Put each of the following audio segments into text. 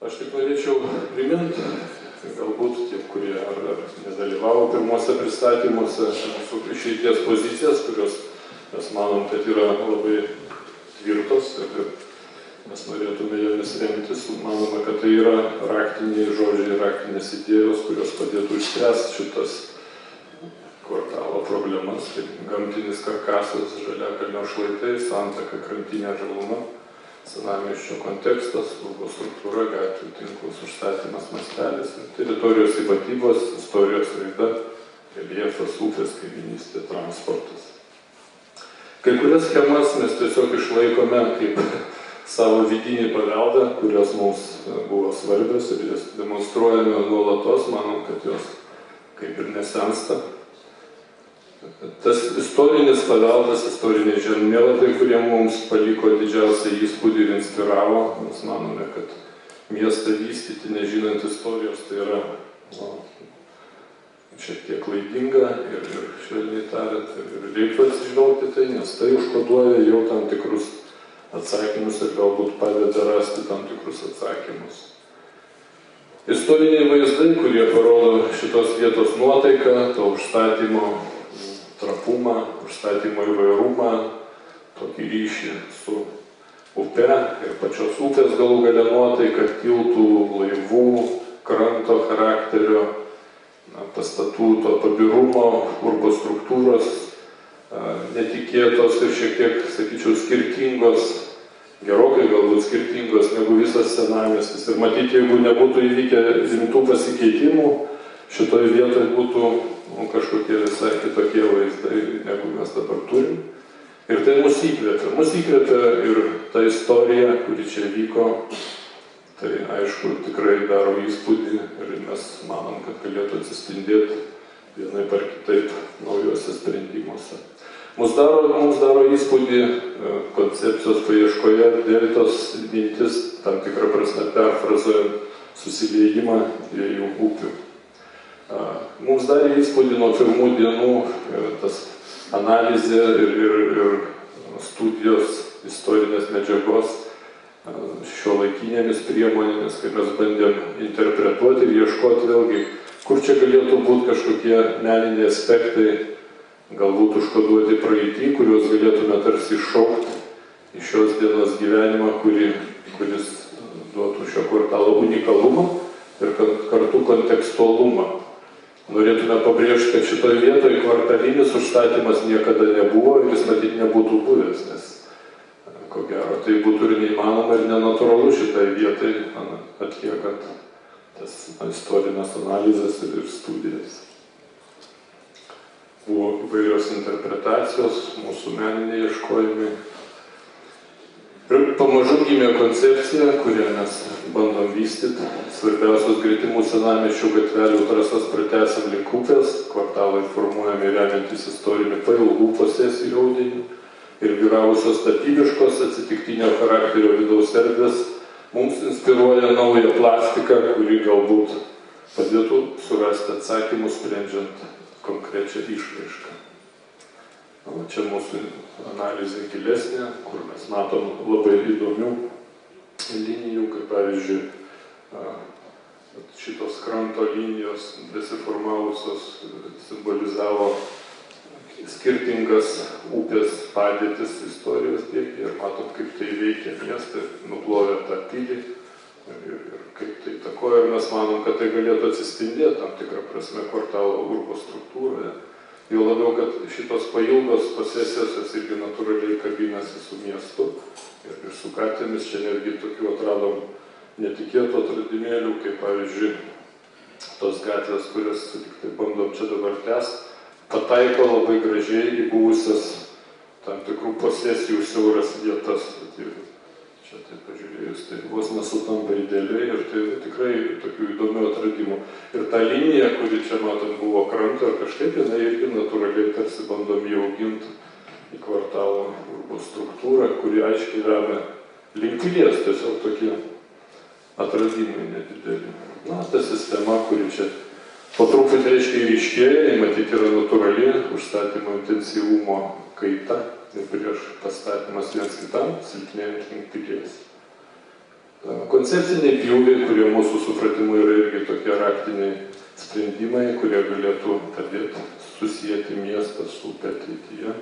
Aš tik norėčiau priminti, galbūt tie, kurie ar nedalyvavo pirmuose pristatymuose, mūsų išeities pozicijas, kurios mes manom, kad yra labai tvirtos ir mes norėtume jomis remtis. Manome, kad tai yra raktiniai žodžiai, raktinės idėjos, kurios padėtų išspręsti šitas kvartalo problemas, kaip gamtinis karkasas, Žaliakalnio šlaitai, Santaka, Krantinė, Žaluma, senamiesčio kontekstas, urbo struktūra, gatvių tinklus užstatymas, mastelis, teritorijos ypatybos, istorijos raida, reljefas, upės, kaiminystė, transportas. Kai kurias schemas mes tiesiog išlaikome kaip savo vidinį paveldą, kurios mums buvo svarbios ir jas demonstruojame nuolatos, manom, kad jos kaip ir nesensta. Tas istorinis paveldas, istoriniai žemėlapiai, kurie mums paliko didžiausią įspūdį ir inspiravo, mes manome, kad miestą vystyti nežinant istorijos, tai yra šiek tiek klaidinga ir švelniai tariant, ir reiktų atsižvelgti tai, nes tai užkoduoja jau tam tikrus atsakymus ir galbūt padeda rasti tam tikrus atsakymus. Istoriniai vaizdai, kurie parodo šitos vietos nuotaiką, to užstatymo trapumą, užstatymo įvairumą, tokį ryšį su upe ir pačios upės galų gale nuotaiką, tiltų, laivų, kranto charakterio, pastatų to pabirumo, urbo struktūros, netikėtos ir šiek tiek, sakyčiau, skirtingos, gerokai galbūt skirtingos negu visas senamiestis. Ir matyti, jeigu nebūtų įvykę rimtų pasikeitimų, šitoje vietoje būtų kažkokie visai kitokie vaizdai, negu mes dabar turim. Ir tai mus įkvėpia. Mus įkvėpia ir ta istorija, kuri čia vyko, tai aišku, tikrai daro įspūdį ir mes manom, kad galėtų atsispindėti vienaip ar kitaip naujuose sprendimuose. Mums daro įspūdį koncepcijos paieškoje dėltos mintis, tam tikrą prasme perfrazuojant susiliejimą dviejų upių. Mums darė įspūdį nuo pirmų dienų tas analizė ir studijos istorinės medžiagos šiuolaikinėmis priemonėmis, kai mes bandėm interpretuoti ir ieškoti vėlgi, kur čia galėtų būti kažkokie meniniai aspektai, galbūt užkoduoti praeitį, kuriuos galėtume tarsi iššaukti iš šios dienos gyvenimą, kuris duotų šio kvartalo unikalumą ir kartu kontekstualumą. Norėtume pabrėžti, kad šitoje vietoje kvartalinis užstatymas niekada nebuvo ir jis matyt nebūtų buvęs, nes ko gero tai būtų ir neįmanoma ir nenatūralu šitai vietai atliekant tas istorinės analizės ir studijas. Buvo įvairios interpretacijos, mūsų meniniai ieškojimai. Ir pamažu gimė koncepcija, kurią mes bandom vystyti. Svarbiausios gretimų senamiesčio gatvelių trasas pratęsiam link upės, kvartalai formuojami remiantis istoriniu pailgų posesijų audiniu ir vyravusios tapybiškos atsitiktinio charakterio vidaus erdvės mums inspiruoja naują plastiką, kuri galbūt padėtų surasti atsakymus, sprendžiant konkrečią išraišką. Čia mūsų analizė gilesnė, kur mes matom labai įdomių linijų, kaip pavyzdžiui šitos kranto linijos besiformavusios simbolizavo skirtingas upės padėtis istorijos bėgyje ir matom, kaip tai veikia miestą, nuplovė tą pilį ir kaip tai įtakoja. Ir mes manom, kad tai galėtų atsispindėti tam tikrą prasme kvartalo urbo struktūroje. Jau labiau, kad šitos pailgos posesijos irgi natūraliai kabinasi su miestu ir su gatvėmis. Čia netgi tokių atradom netikėtų atradimėlių, kaip pavyzdžiui tos gatvės, kurias tai bandom čia dabar tęsti, pataiko labai gražiai į buvusias tam tikrų posesijų siauras vietas. Čia taip pažiūrėjus, tai vos nesutampa idealiai ir tai tikrai tokių įdomių atradimų. Ir ta linija, kuri čia matom buvo kranto ir kažkaip jinai irgi natūraliai tarsi bandom įauginti į kvartalo urbo struktūrą, kuri aiškiai veda link pilies, tiesiog tokie atradimai nedideli. Na, ta sistema, kuri čia po truputį aiškiai ryškėja, matyti yra natūrali užstatymo intensyvumo kaita ir prieš pastatymas viens kitam, silpnėjant link pilies. Koncepciniai pjūviai, kurie mūsų supratimu yra irgi tokie raktiniai sprendimai, kurie galėtų padėti susijęti miestą su upė ateityje.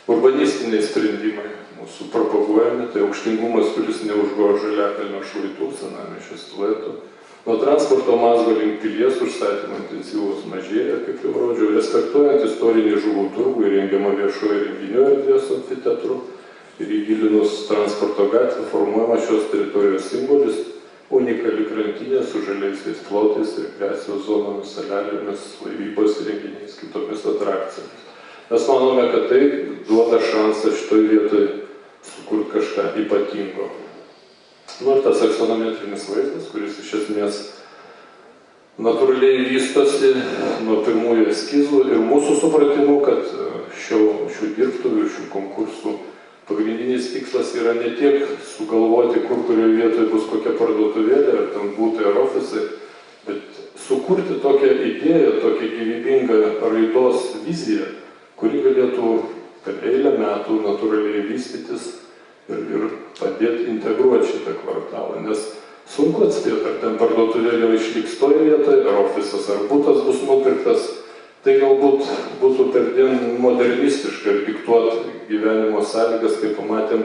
Urbanistiniai sprendimai mūsų propaguojami, tai aukštingumas, kuris neužgožia žaliakalnio šlaitų, senamiesčio siluetų. Nuo transporto mazgo link pilies užstatymo intensyvus mažėja, kaip jau rodžiau, respektuojant istorinį žuvų turgų įrengiamą viešojo renginių erdvės su amfiteatru ir įgilinus transporto gatvę formuojama šios teritorijos simbolis unikali krantinė su žaliaisiais plotais, rekreacijos zonomis, salelėmis, laivybos renginiais, kitomis atrakcijomis. Mes manome, kad tai duoda šansą šitoj vietoj sukurti kažką ypatingo. Ir tas aksonometrinis vaizdas, kuris iš esmės natūraliai vystosi nuo pirmųjų eskizų ir mūsų supratimu, kad šių dirbtuvių, šių konkursų pagrindinis tikslas yra ne tiek sugalvoti, kurioje vietoje bus kokia parduotuvėlė, ar ten būtų ar ofisai, bet sukurti tokią idėją, tokią gyvybingą raidos viziją, kuri galėtų per eilę metų natūraliai vystytis ir padėti integruoti šitą kvartalą. Nes sunku atspėti, ar ten parduotuvėlė išliks toje vietoje, ar ofisas, ar butas bus nupirktas. Tai galbūt būtų perdien modernistiška ir diktuoti gyvenimo sąlygas, kaip pamatėm,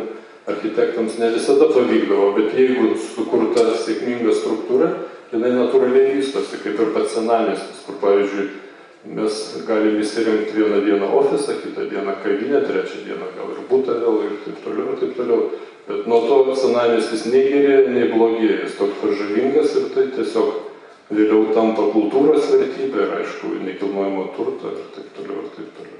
architektams ne visada pavykdavo, bet jeigu sukurta sėkminga struktūra, jinai natūraliai vystosi, kaip ir pats senamiestis, kur, pavyzdžiui, mes galim įsirengti vieną dieną ofisą, kitą dieną kavinę, trečią dieną gal ir butą vėl ir taip toliau, ir taip toliau. Bet nuo to senamiestis nei gerėja, nei blogėja, jis toks pažavingas ir tai tiesiog vėliau tampa kultūros vertybė ir, aišku, nekilnojamo turto ir taip toliau, ir taip toliau.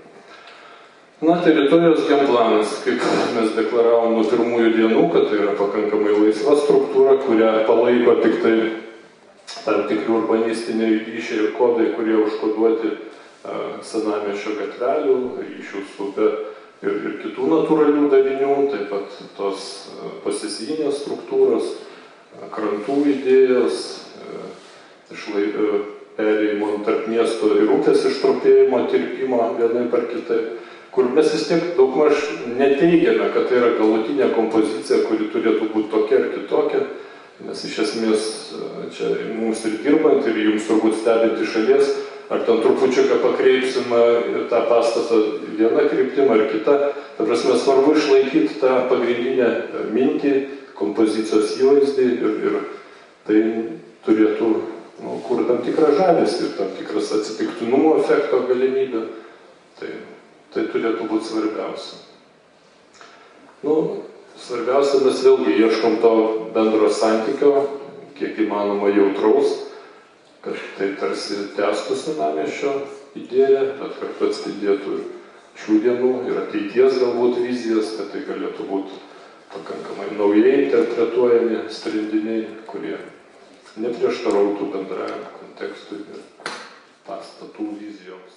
Na, teritorijos genplanas, kaip mes deklaravom nuo pirmųjų dienų, kad tai yra pakankamai laisva struktūra, kurią palaiko tik tai tam tikri urbanistiniai ryšiai ir kodai, kurie užkoduoti senamiesčio gatvelių, ryšių su upe ir kitų natūralių davinių, taip pat tos pasisijinės struktūros, krantų idėjos, perėjimo tarp miesto ir upės ištropėjimo, tirpimo vienai par kitai, kur mes vis tiek daugmaž neteigiame, kad tai yra galutinė kompozicija, kuri turėtų būti tokia ir kitokia, nes iš esmės čia mums ir dirbant, ir jums turbūt stebint iš šalies, ar ten trupučiuką pakreipsim tą pastatą vieną kryptimą ar kitą, ta prasme svarbu išlaikyti tą pagrindinę mintį, kompozicijos įvaizdį ir tai turėtų kur tam tikrą žavesį ir tam tikras atsitiktinumo efekto galimybę, tai turėtų būti svarbiausia. Svarbiausia, mes vėlgi ieškom to bendro santykio, kiek įmanoma jautraus, kad tai tarsi tęstų senamiesčio idėją, bet kartu atspindėtų šių dienų ir ateities galbūt vizijas, kad tai galėtų būti pakankamai naujai interpretuojami sprendiniai, kurie neprieštarautų bendrajam kontekstui ir pastatų vizijoms.